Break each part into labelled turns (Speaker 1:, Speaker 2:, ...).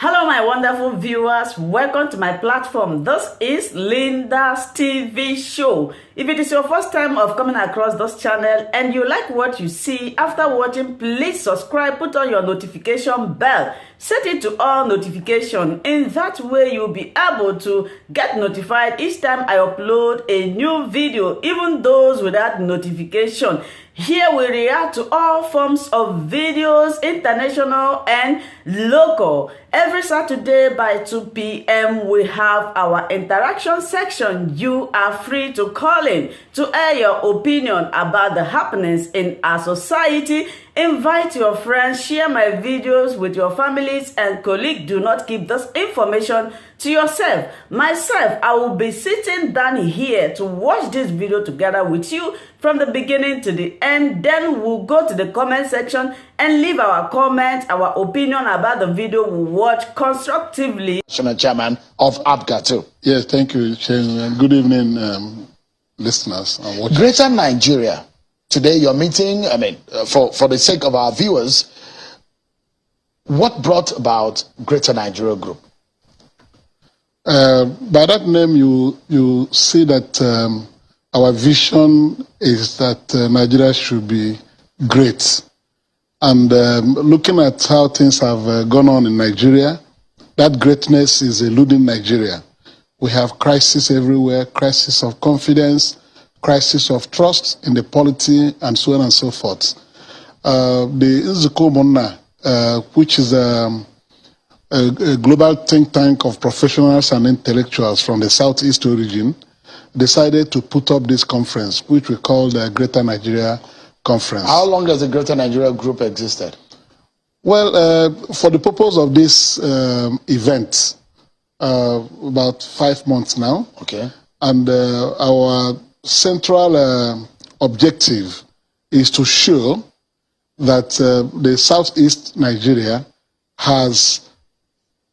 Speaker 1: Hello, my wonderful viewers. Welcome to my platform. This is Linda's TV show. If it is your first time of coming across this channel and you like what you see after watching, please subscribe, put on your notification bell, set it to all notification. In that way, you'll be able to get notified each time I upload a new video, even those without notification. Here we react to all forms of videos, international and local. Every Saturday by 2 p.m. we have our interaction section. You are free to call in to air your opinion about the happenings in our society. Invite your friends, share my videos with your families and colleagues. Do not keep this information to yourself. Myself, I will be sitting down here to watch this video together with you from the beginning to the end. Then we'll go to the comment section and leave our comments, our opinion about the video we watch constructively.
Speaker 2: National Chairman of ABGA too.
Speaker 3: Yes, thank you, Chairman. Good evening, listeners and watchers.
Speaker 2: Greater Nigeria. Today you're meeting, for the sake of our viewers, what brought about Greater Nigeria Group?
Speaker 3: By that name, you see that our vision is that Nigeria should be great. And looking at how things have gone on in Nigeria, that greatness is eluding Nigeria. We have crisis everywhere, crisis of confidence, crisis of trust in the polity, and so on and so forth. The Nzukọ Ụmụnna, which is a global think tank of professionals and intellectuals from the Southeast origin, decided to put up this conference, which we call the Greater Nigeria Conference.
Speaker 2: How long has the Greater Nigeria Group existed?
Speaker 3: Well, for the purpose of this event, about 5 months now.
Speaker 2: Okay.
Speaker 3: And our central objective is to show that the Southeast Nigeria has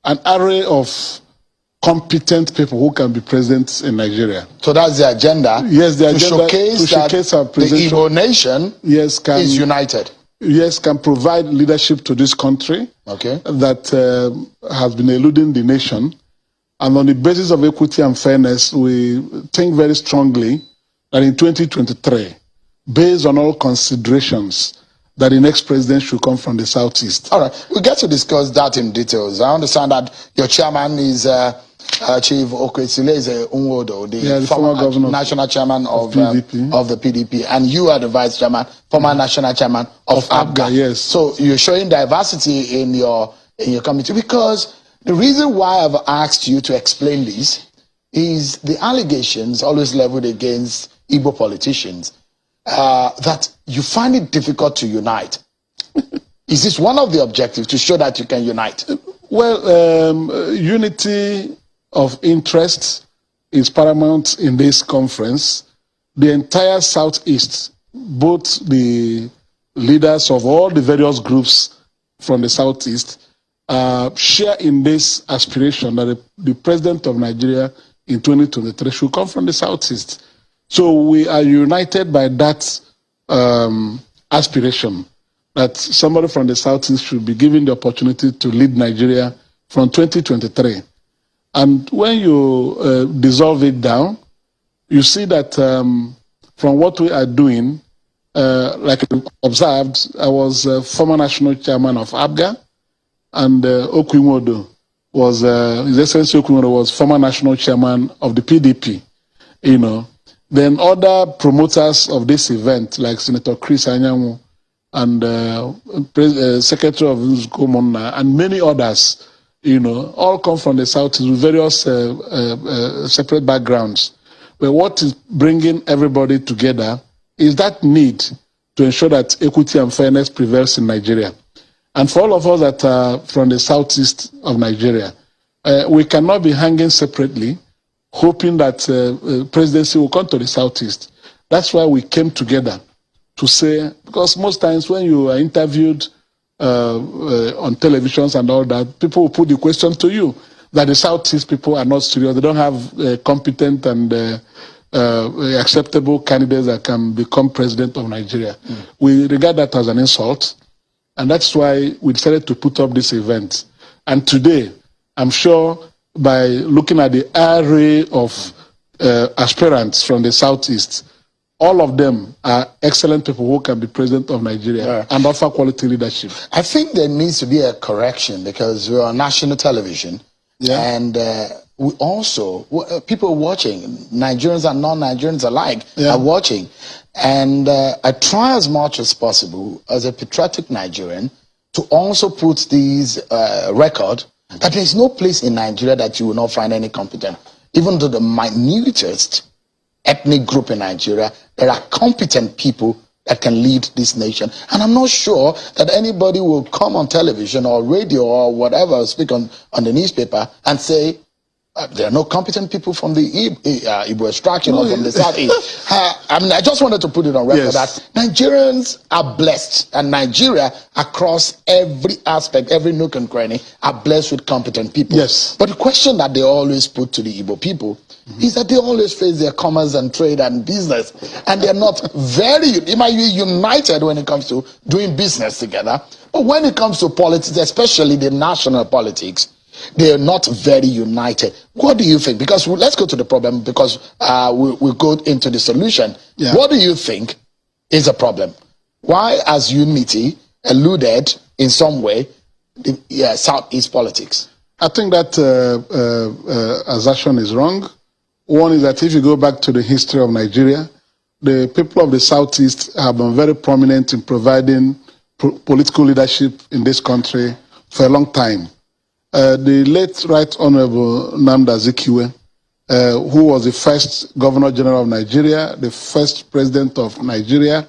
Speaker 3: an array of competent people who can be present in Nigeria.
Speaker 2: So that's the agenda.
Speaker 3: Yes, the
Speaker 2: agenda
Speaker 3: showcase our
Speaker 2: the Igbo nation is united.
Speaker 3: Yes, can provide leadership to this country.
Speaker 2: Okay.
Speaker 3: That has been eluding the nation. And on the basis of equity and fairness, we think very strongly that in 2023, based on all considerations, that the next president should come from the Southeast.
Speaker 2: All right, we'll get to discuss that in details. I understand that your chairman is Chief Okwesile Unwodo, the former governor, national chairman of the PDP, and you are the vice chairman, former national chairman of ABGA.
Speaker 3: Yes.
Speaker 2: So you're showing diversity in your committee, because the reason why I've asked you to explain this is the allegations always leveled against Igbo politicians that you find it difficult to unite. Is this one of the objectives, to show that you can unite?
Speaker 3: Well, unity of interest is paramount in this conference. The entire Southeast, both the leaders of all the various groups from the Southeast, share in this aspiration that the president of Nigeria in 2023 should come from the Southeast. So we are united by that aspiration, that somebody from the Southeast should be given the opportunity to lead Nigeria from 2023. And when you dissolve it down, you see that from what we are doing, like I observed, I was former national chairman of ABGA, and Okwimodo was, His Excellency Okwimodo was former national chairman of the PDP, you know. Then other promoters of this event, like Senator Chris Anyanwu and Secretary of Nzukọ Ụmụnna and many others, you know, all come from the Southeast with various separate backgrounds. But what is bringing everybody together is that need to ensure that equity and fairness prevails in Nigeria. And for all of us that are from the Southeast of Nigeria, we cannot be hanging separately, hoping that presidency will come to the Southeast. That's why we came together to say, because most times when you are interviewed on televisions and all that, people will put the question to you that the Southeast people are not serious. They don't have competent and acceptable candidates that can become president of Nigeria. We regard that as an insult, and that's why we decided to put up this event. And today, I'm sure by looking at the array of aspirants from the Southeast, all of them are excellent people who can be president of Nigeria and offer quality leadership.
Speaker 2: I think there needs to be a correction because we're on national television, and we also, people watching, Nigerians and non-Nigerians alike, are watching. And I try as much as possible as a patriotic Nigerian to also put these record that there is no place in Nigeria that you will not find any competent. Even to the minutest ethnic group in Nigeria, there are competent people that can lead this nation. And I'm not sure that anybody will come on television or radio or whatever, speak on the newspaper and say, there are no competent people from the Igbo extraction or from the Southeast. I just wanted to put it on record that Nigerians are blessed, and Nigeria, across every aspect, every nook and cranny, are blessed with competent people.
Speaker 3: Yes.
Speaker 2: But the question that they always put to the Igbo people is that they always face their commerce and trade and business, and they're not they might be united when it comes to doing business together, but when it comes to politics, especially the national politics, they are not very united. What do you think? Because let's go to the problem, because we'll go into the solution. What do you think is a problem? Why has unity eluded in some way the Southeast politics?
Speaker 3: I think that assertion is wrong. One is that if you go back to the history of Nigeria, the people of the Southeast have been very prominent in providing political leadership in this country for a long time. The late Right Honorable Nnamdi Azikiwe, who was the first Governor General of Nigeria, the first President of Nigeria,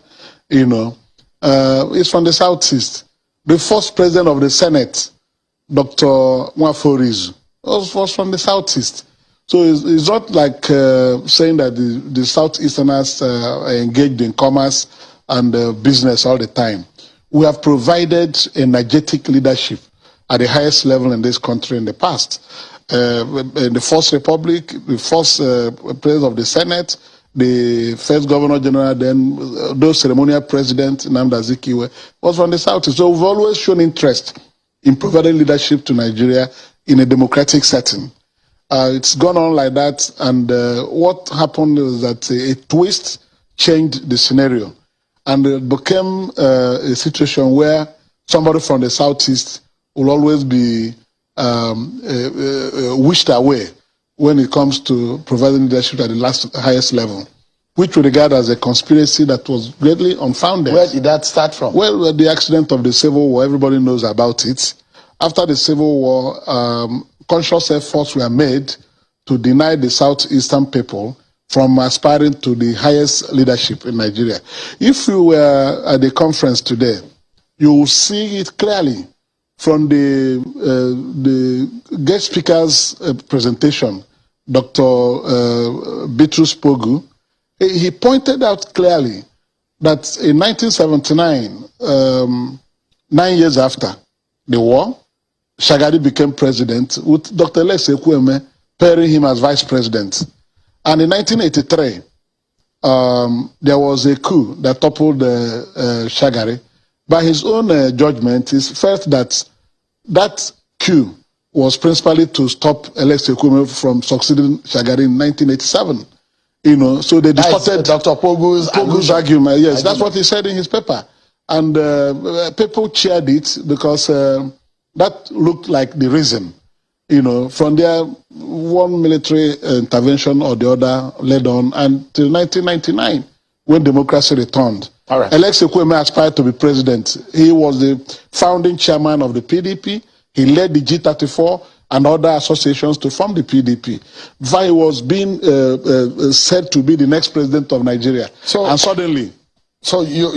Speaker 3: is from the Southeast. The first President of the Senate, Dr. Nwafọ Orizu, was from the Southeast. So it's not like saying that the Southeasterners are engaged in commerce and business all the time. We have provided energetic leadership at the highest level in this country in the past. In the First Republic, the first president of the Senate, the first Governor General, then those ceremonial president, Nnamdi Azikiwe, was from the South. So we've always shown interest in providing leadership to Nigeria in a democratic setting. It's gone on like that, and what happened is that a twist changed the scenario, and it became a situation where somebody from the Southeast will always be wished away when it comes to providing leadership at the highest level, which we regard as a conspiracy that was greatly unfounded.
Speaker 2: Where did that start from?
Speaker 3: Well, the accident of the Civil War, everybody knows about it. After the Civil War, conscious efforts were made to deny the Southeastern people from aspiring to the highest leadership in Nigeria. If you were at the conference today, you will see it clearly from the guest speaker's presentation, Dr. Bitrus Pogu. He pointed out clearly that in 1979, 9 years after the war, Shagari became president with Dr. Alex Ekwueme pairing him as vice president. And in 1983, there was a coup that toppled Shagari. By his own judgment, he felt that that coup was principally to stop Alex Ekwueme from succeeding Shagari in 1987. So they distorted
Speaker 2: Dr. Pogu's
Speaker 3: argument. Yes, that's what he said in his paper. And people cheered it because that looked like the reason. From there, one military intervention or the other led on until 1999, when democracy returned.
Speaker 2: All right.
Speaker 3: Alex Ekwueme aspired to be president. He was the founding chairman of the PDP. He led the G34 and other associations to form the PDP. He was being said to be the next president of Nigeria. And suddenly,
Speaker 2: you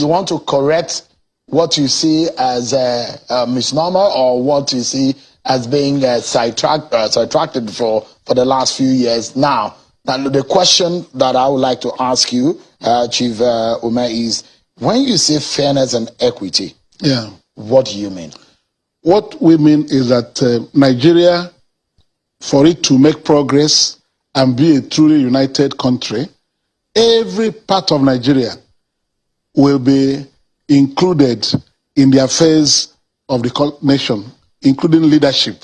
Speaker 2: want to correct what you see as a misnomer, or what you see as being sidetracked for the last few years. Now, the question that I would like to ask you, Chief Ume, is when you say fairness and equity, what do you mean?
Speaker 3: What we mean is that Nigeria, for it to make progress and be a truly united country, every part of Nigeria will be included in the affairs of the nation, including leadership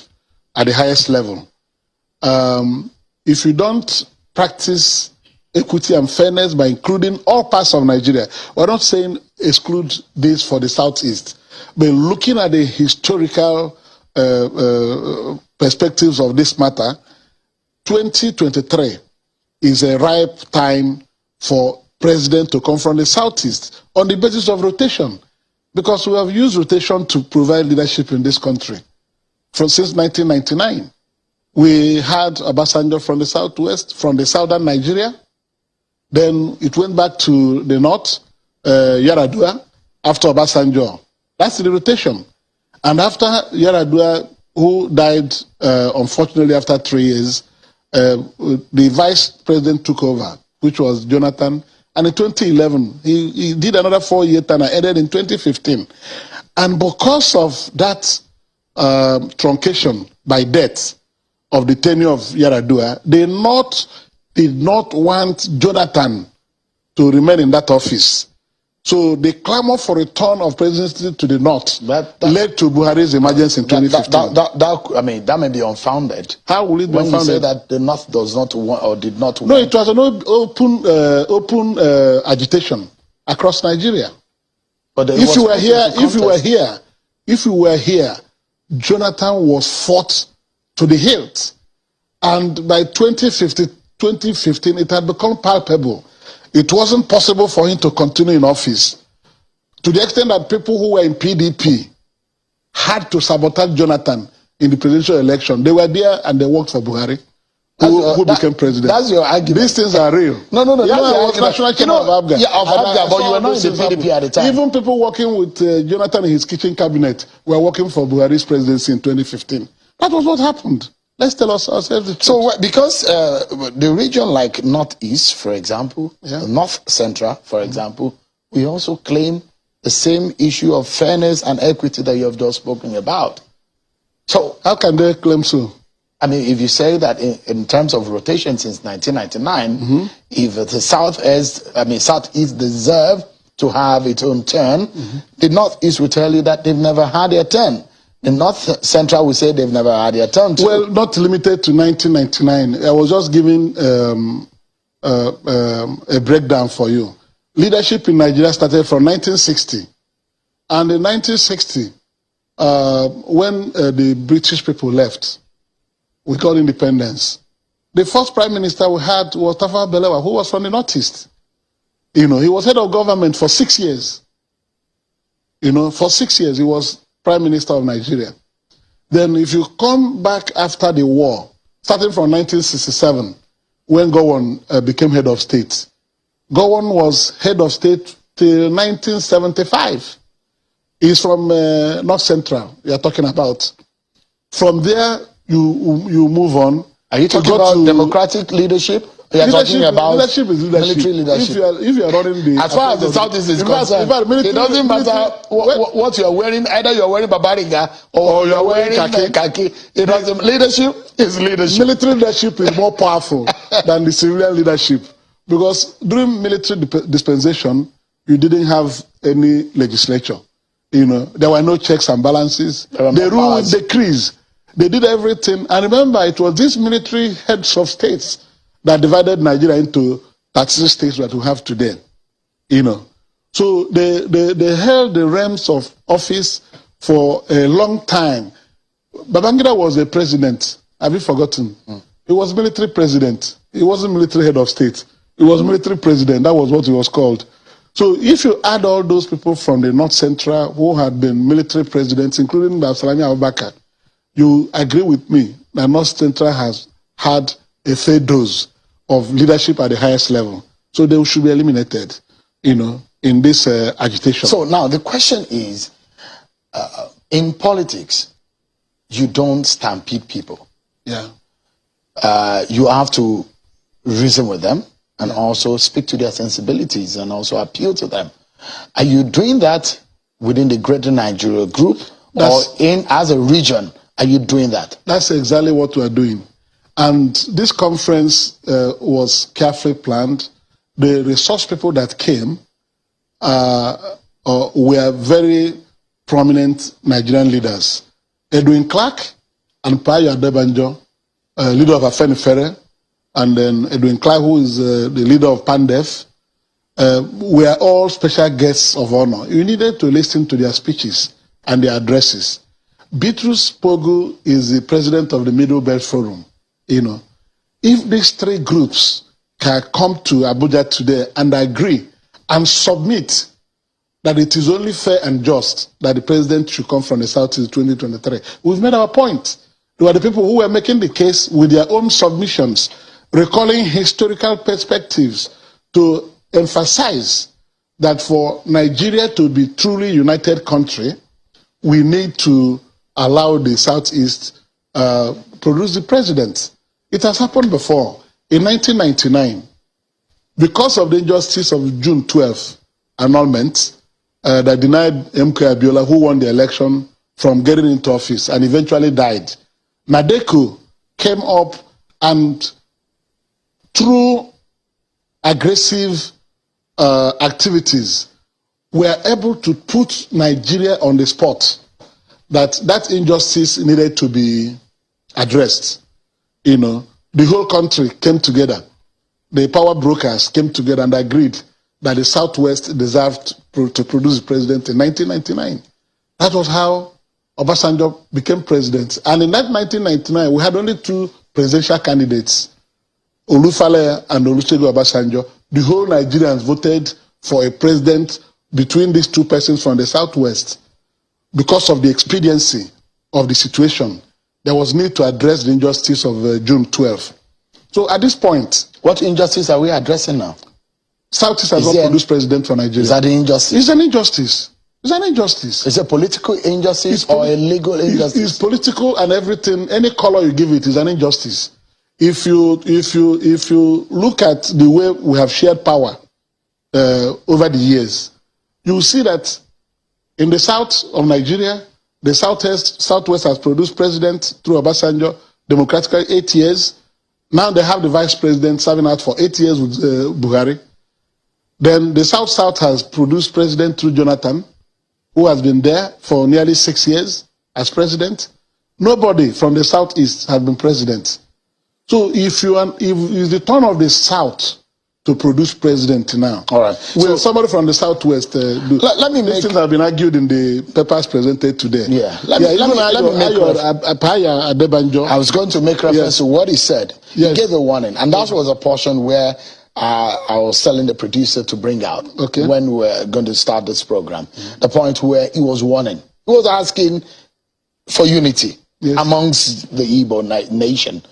Speaker 3: at the highest level. If you don't practice equity and fairness by including all parts of Nigeria, we're not saying exclude this for the Southeast, but looking at the historical perspectives of this matter, 2023 is a ripe time for president to come from the Southeast on the basis of rotation, because we have used rotation to provide leadership in this country since 1999. We had Obasanjo from the Southwest, from the southern Nigeria. Then it went back to the north, Yaradua, after Obasanjo. That's the rotation. And after Yaradua, who died, unfortunately, after 3 years, the vice president took over, which was Jonathan. And in 2011, he did another 4-year term and ended in 2015. And because of that truncation by death of the tenure of Yaradua, the North did not want Jonathan to remain in that office. So the clamor for return of presidency to the North led to Buhari's emergence in 2015.
Speaker 2: That may be unfounded.
Speaker 3: How will it be
Speaker 2: when
Speaker 3: unfounded?
Speaker 2: you say that the North does not want or did not want?
Speaker 3: No, it was an open agitation across Nigeria. But if you were here, Jonathan was fought to the hilt, and by 2015, it had become palpable. It wasn't possible for him to continue in office, to the extent that people who were in PDP had to sabotage Jonathan in the presidential election. They were there and they worked for Buhari, who became president.
Speaker 2: That's your argument.
Speaker 3: These things are real.
Speaker 2: No.
Speaker 3: I was national chairman of ABGA.
Speaker 2: Yeah, of ABGA, but you were not in the PDP at the time.
Speaker 3: Even people working with Jonathan in his kitchen cabinet were working for Buhari's presidency in 2015. That was what happened. Let's tell ourselves the truth.
Speaker 2: So, because the region like Northeast, for example, North Central, for example, we also claim the same issue of fairness and equity that you have just spoken about. So,
Speaker 3: how can they claim so?
Speaker 2: I mean, if you say that in terms of rotation since 1999, if the Southeast deserve to have its own turn, the Northeast will tell you that they've never had their turn. The North Central will say they've never had their turn too. Well,
Speaker 3: not limited to 1999. I was just giving a breakdown for you. Leadership in Nigeria started from 1960. And in 1960, when the British people left, we got independence. The first prime minister we had was Tafawa Balewa, who was from the Northeast. He was head of government for 6 years. For 6 years, he was Prime Minister of Nigeria. Then if you come back after the war, starting from 1967, when Gowon became head of state, Gowon was head of state till 1975. He's from North Central, you're talking about. From there, you move on.
Speaker 2: Are you talking about democratic leadership? You're talking about
Speaker 3: leadership is leadership.
Speaker 2: Military leadership.
Speaker 3: If you are running the...
Speaker 2: As far as the Southeast is concerned, it doesn't matter what you're wearing. Either you're wearing babariga or you're wearing khaki. It doesn't. Leadership is leadership.
Speaker 3: Military leadership is more powerful than the civilian leadership. Because during military dispensation, you didn't have any legislature. There were no checks and balances. They ruled with decrees. They did everything. And remember, it was these military heads of states that divided Nigeria into 36 states that we have today. So they held the realms of office for a long time. Babangida was a president. Have you forgotten? He was military president. He wasn't military head of state. He was military president. That was what he was called. So if you add all those people from the North Central who had been military presidents, including Salami Abubakar, you agree with me that North Central has had a fair dose of leadership at the highest level. So they should be eliminated, in this agitation.
Speaker 2: So now the question is, in politics, you don't stampede people.
Speaker 3: Yeah.
Speaker 2: You have to reason with them and also speak to their sensibilities and also appeal to them. Are you doing that within the Greater Nigeria group or as a region? Are you doing that?
Speaker 3: That's exactly what we are doing. And this conference was carefully planned. The resource people that came were very prominent Nigerian leaders, Edwin Clark and Payo Adebanjo, leader of Afenifere, and then Edwin Clark, who is the leader of PANDEF, were all special guests of honor. You needed to listen to their speeches and their addresses. Bitrus Pogu is the president of the Middle Belt Forum. If these three groups can come to Abuja today and agree and submit that it is only fair and just that the president should come from the South in 2023, we've made our point. They were the people who were making the case with their own submissions, recalling historical perspectives to emphasize that for Nigeria to be truly united country, we need to allow the Southeast produce the president. It has happened before. In 1999, because of the injustice of June 12th annulment that denied MK Abiola, who won the election, from getting into office and eventually died, Nadeku came up and through aggressive activities were able to put Nigeria on the spot that injustice needed to be addressed. The whole country came together. The power brokers came together and agreed that the Southwest deserved to produce the president in 1999. That was how Obasanjo became president. And in that 1999, we had only two presidential candidates, Olufale and Olusegun Obasanjo. The whole Nigerians voted for a president between these two persons from the Southwest. Because of the expediency of the situation, there was need to address the injustice of June 12th. So at this point,
Speaker 2: what injustice are we addressing now?
Speaker 3: Southeast has not produced president for Nigeria.
Speaker 2: Is that an injustice?
Speaker 3: It's an injustice. It's an injustice.
Speaker 2: Is it a political injustice or a legal injustice?
Speaker 3: It's political and everything. Any color you give it is an injustice. If you look at the way we have shared power over the years, you will see that in the south of Nigeria, the Southwest has produced president through Obasanjo democratically 8 years. Now they have the vice president serving out for 8 years with Buhari. Then the South has produced president through Jonathan, who has been there for nearly 6 years as president. Nobody from the Southeast has been president. So if it's the turn of the South to produce president now.
Speaker 2: All right.
Speaker 3: Will somebody from the Southwest do?
Speaker 2: Let me make...
Speaker 3: These things have been argued in the papers presented today.
Speaker 2: Yeah. Let me make... I was going to make reference to what he said.
Speaker 3: Yes.
Speaker 2: He gave a warning. And that was a portion where I was telling the producer to bring out when we were going to start this program. The point where he was warning. He was asking for unity amongst the Igbo nation.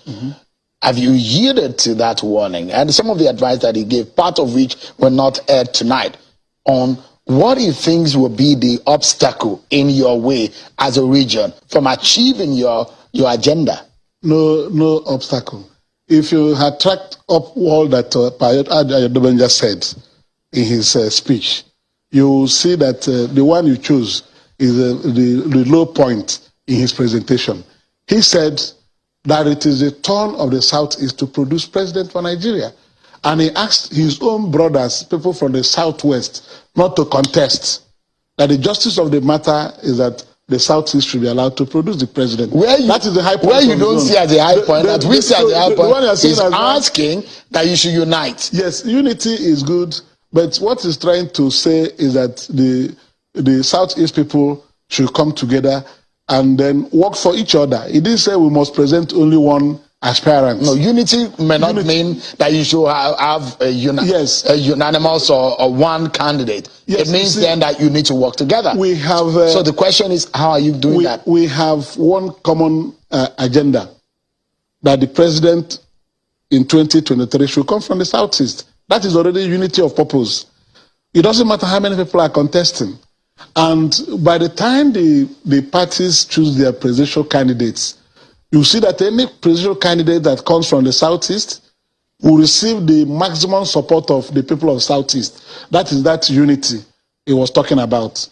Speaker 2: Have you yielded to that warning? And some of the advice that he gave, part of which were not aired tonight, on what he thinks will be the obstacle in your way as a region from achieving your agenda.
Speaker 3: No obstacle. If you had tracked up all that Payo Adebanjo said in his speech, you will see that the one you chose is the low point in his presentation. He said that it is the turn of the Southeast to produce president for Nigeria. And he asked his own brothers, people from the Southwest, not to contest. That the justice of the matter is that the Southeast should be allowed to produce the president. That is the high point.
Speaker 2: Where you don't see as a high point, that we see as a high point, is asking that you should unite.
Speaker 3: Yes, unity is good, but what he's trying to say is that the Southeast people should come together and then work for each other. He didn't say we must present only one aspirant.
Speaker 2: No, unity may not mean that you should have a unanimous or one candidate. Yes, it means then that you need to work together.
Speaker 3: We have.
Speaker 2: So the question is, how are you doing that?
Speaker 3: We have one common agenda, that the president in 2023 should come from the Southeast. That is already unity of purpose. It doesn't matter how many people are contesting. And by the time the parties choose their presidential candidates, you see that any presidential candidate that comes from the Southeast will receive the maximum support of the people of Southeast. That is that unity he was talking about.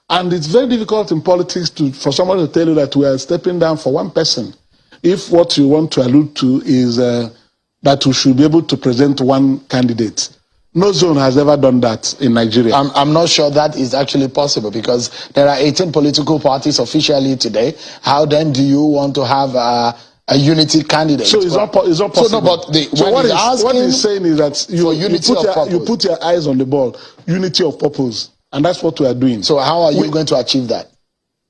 Speaker 3: And it's very difficult in politics for someone to tell you that we are stepping down for one person, if what you want to allude to is that we should be able to present one candidate. No zone has ever done that in Nigeria.
Speaker 2: I'm not sure that is actually possible because there are 18 political parties officially today. How then do you want to have a unity candidate?
Speaker 3: So it's not possible.
Speaker 2: So, no, but
Speaker 3: what he's saying is that you put your eyes on the ball, unity of purpose. And that's what we are doing.
Speaker 2: So how are you going to achieve that?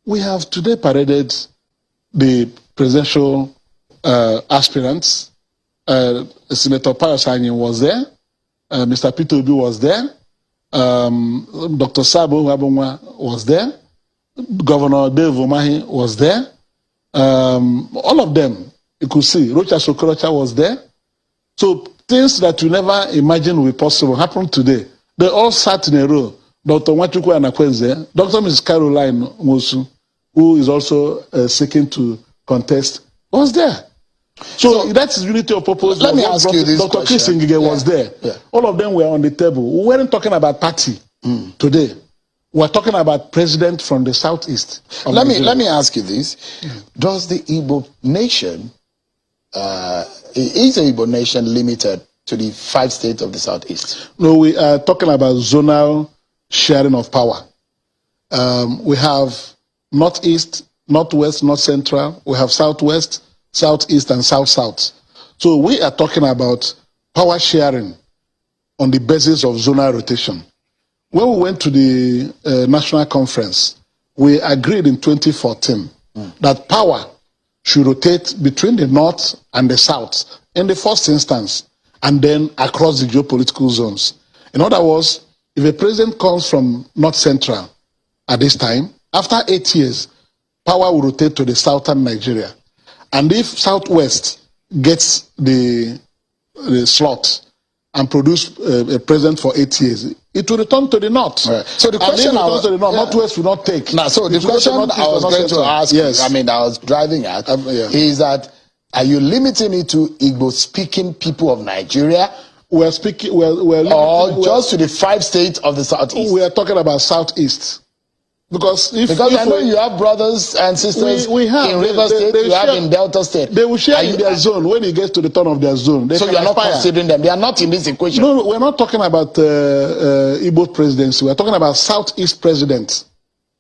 Speaker 3: We have today paraded the presidential aspirants. Senator Payosanyi was there. Mr. Peter Obi was there. Dr. Sabo Wabonwa was there. Governor Dave Umahi was there. All of them, you could see. Rocha Sokorocha was there. So things that you never imagined would be possible happened today. They all sat in a row. Dr. Nwachukwu Anakwenze, Dr. Mrs. Caroline Mosu, who is also seeking to contest, was there. So that's unity of purpose.
Speaker 2: Let me ask you this
Speaker 3: Dr.
Speaker 2: question.
Speaker 3: Chris Ngige was there.
Speaker 2: Yeah.
Speaker 3: All of them were on the table. We weren't talking about party today. We're talking about president from the southeast.
Speaker 2: Let me ask you this. Does the Igbo nation, is the Igbo nation limited to the 5 states of the southeast?
Speaker 3: No, we are talking about zonal sharing of power. We have northeast, northwest, north central. We have southwest, southeast, and south-south. So we are talking about power sharing on the basis of zonal rotation. When we went to the national conference, we agreed in 2014 that power should rotate between the north and the south in the first instance, and then across the geopolitical zones. In other words, if a president comes from north central at this time, after 8 years, power will rotate to the southern Nigeria. And if southwest gets the slot and produce a president for 8 years, it will return to the north.
Speaker 2: Right. So the question
Speaker 3: northwest will not take.
Speaker 2: Now, so the question I was going to ask, I was driving at, is that are you limiting it to Igbo-speaking people of Nigeria?
Speaker 3: We're
Speaker 2: just to the 5 states of the southeast?
Speaker 3: We are talking about southeast. Because
Speaker 2: I know you have brothers and sisters
Speaker 3: we have,
Speaker 2: in River State, you have in Delta State.
Speaker 3: They will share in their zone when it gets to the turn of their zone.
Speaker 2: So you are not considering them. They are not in this equation.
Speaker 3: No, we're not talking about Igbo presidency. We're talking about Southeast president.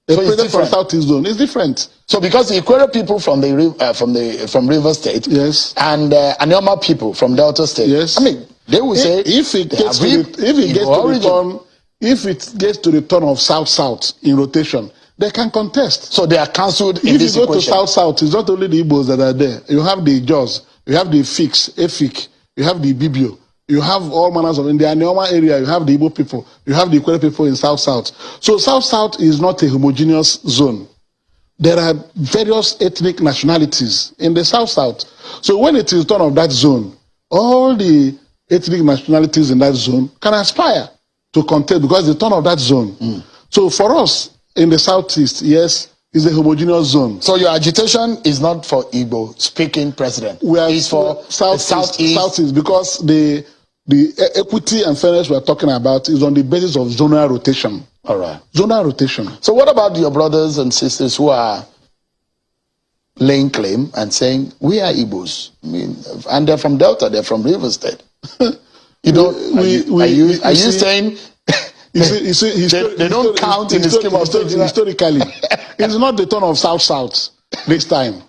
Speaker 3: The president from Southeast zone is different.
Speaker 2: So because the Ikwere people from River State,
Speaker 3: yes,
Speaker 2: and Anyoma people from Delta State,
Speaker 3: yes,
Speaker 2: I mean they will say
Speaker 3: if it gets to the turn of South-South in rotation, they can contest.
Speaker 2: So they are cancelled in this equation.
Speaker 3: If you go to South-South, it's not only the Igbos that are there. You have the Jaws, you have the Efik, you have the Bibio, you have all manners of, in the Anyoma area, you have the Igbo people, you have the Ikwere people in South-South. So South-South is not a homogeneous zone. There are various ethnic nationalities in the South-South. So when it is turn of that zone, all the ethnic nationalities in that zone can aspire to contest because the turn of that zone. So for us in the southeast, yes, is a homogeneous zone.
Speaker 2: So your agitation is not for Igbo speaking president. It's for
Speaker 3: southeast because the equity and fairness we are talking about is on the basis of zonal rotation.
Speaker 2: All right.
Speaker 3: Zonal rotation.
Speaker 2: So what about your brothers and sisters who are laying claim and saying we are Igbos? I mean, and they're from Delta, they're from River State. You know, are you saying they don't count in the scheme of things?
Speaker 3: Historically, it's not the turn of South-South this time.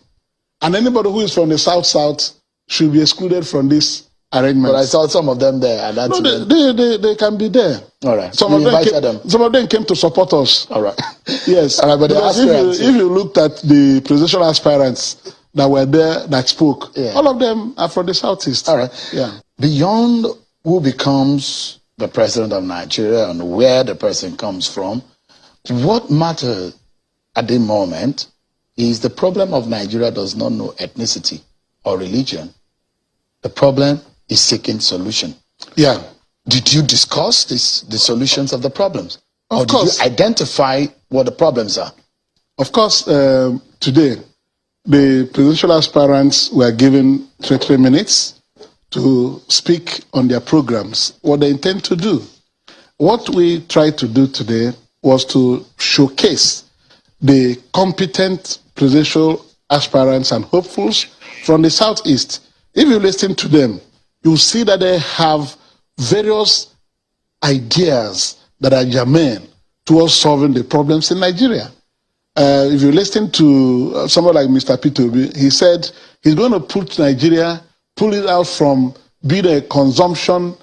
Speaker 3: And anybody who is from the South-South should be excluded from this arrangement.
Speaker 2: But I saw some of them there. And that's
Speaker 3: they can be there.
Speaker 2: All right.
Speaker 3: Some of them came to support us.
Speaker 2: All right.
Speaker 3: Yes.
Speaker 2: All right, but
Speaker 3: if you looked at the presidential aspirants that were there that spoke, all of them are from the Southeast.
Speaker 2: All right.
Speaker 3: Yeah.
Speaker 2: Beyond who becomes the president of Nigeria and where the person comes from, what matters at the moment is the problem of Nigeria does not know ethnicity or religion. The problem is seeking solution.
Speaker 3: Yeah.
Speaker 2: Did you discuss the solutions of the problems?
Speaker 3: Of course.
Speaker 2: Did you identify what the problems are?
Speaker 3: Of course, today, the presidential aspirants were given 3 minutes to speak on their programs, what they intend to do. What we tried to do today was to showcase the competent presidential aspirants and hopefuls from the Southeast. If you listen to them, you'll see that they have various ideas that are germane towards solving the problems in Nigeria. If you listen to someone like Mr. P2B, he said he's going to pull it out from being a consumption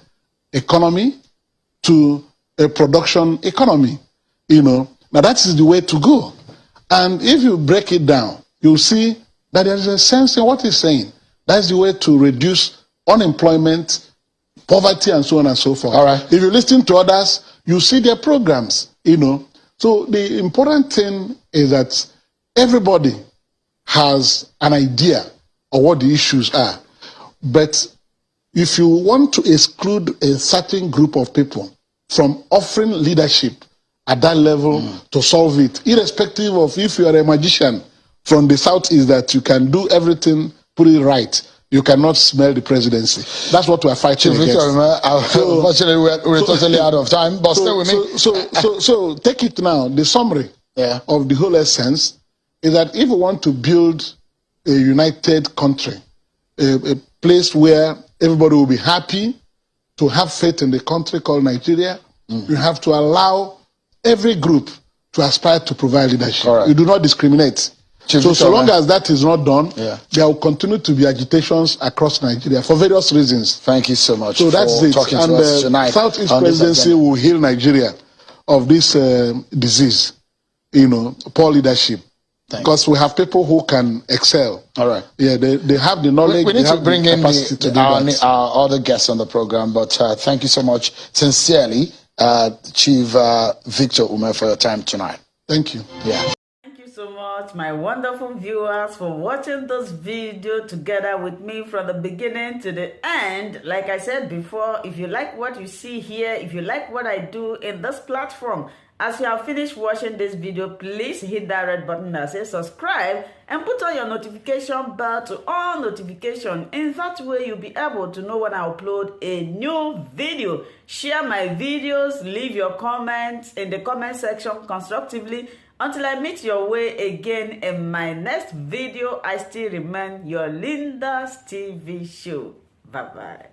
Speaker 3: economy to a production economy. Now that is the way to go. And if you break it down, you'll see that there is a sense in what he's saying. That's the way to reduce unemployment, poverty, and so on and so forth.
Speaker 2: All right.
Speaker 3: If you listen to others, you see their programs, So the important thing is that everybody has an idea of what the issues are. But if you want to exclude a certain group of people from offering leadership at that level to solve it, irrespective of if you are a magician from the southeast that you can do everything, put it right, you cannot smell the presidency. That's what we are fighting against.
Speaker 2: Unfortunately, we're totally out of time, but stay with me.
Speaker 3: So take it now. The summary of the whole essence is that if we want to build a united country, a place where everybody will be happy, to have faith in the country called Nigeria, you have to allow every group to aspire to provide leadership. Right. You do not discriminate. So long as that is not done, there will continue to be agitations across Nigeria for various reasons.
Speaker 2: Thank you so much.
Speaker 3: So that's it. And the Southeast Presidency will heal Nigeria of this disease, poor leadership. Because we have people who can excel. All right. Yeah, they have the knowledge.
Speaker 2: We need to bring in
Speaker 3: our
Speaker 2: other guests on the program, but thank you so much, sincerely, Chief Victor Ume, for your time tonight.
Speaker 3: Thank you.
Speaker 2: Yeah.
Speaker 1: Thank you so much, my wonderful viewers, for watching this video together with me from the beginning to the end. Like I said before, if you like what you see here, if you like what I do in this platform, as you have finished watching this video, please hit that red button that says subscribe and put on your notification bell to all notification. In that way, you'll be able to know when I upload a new video. Share my videos, leave your comments in the comment section constructively. Until I meet your way again in my next video, I still remain your Linda's TV show. Bye-bye.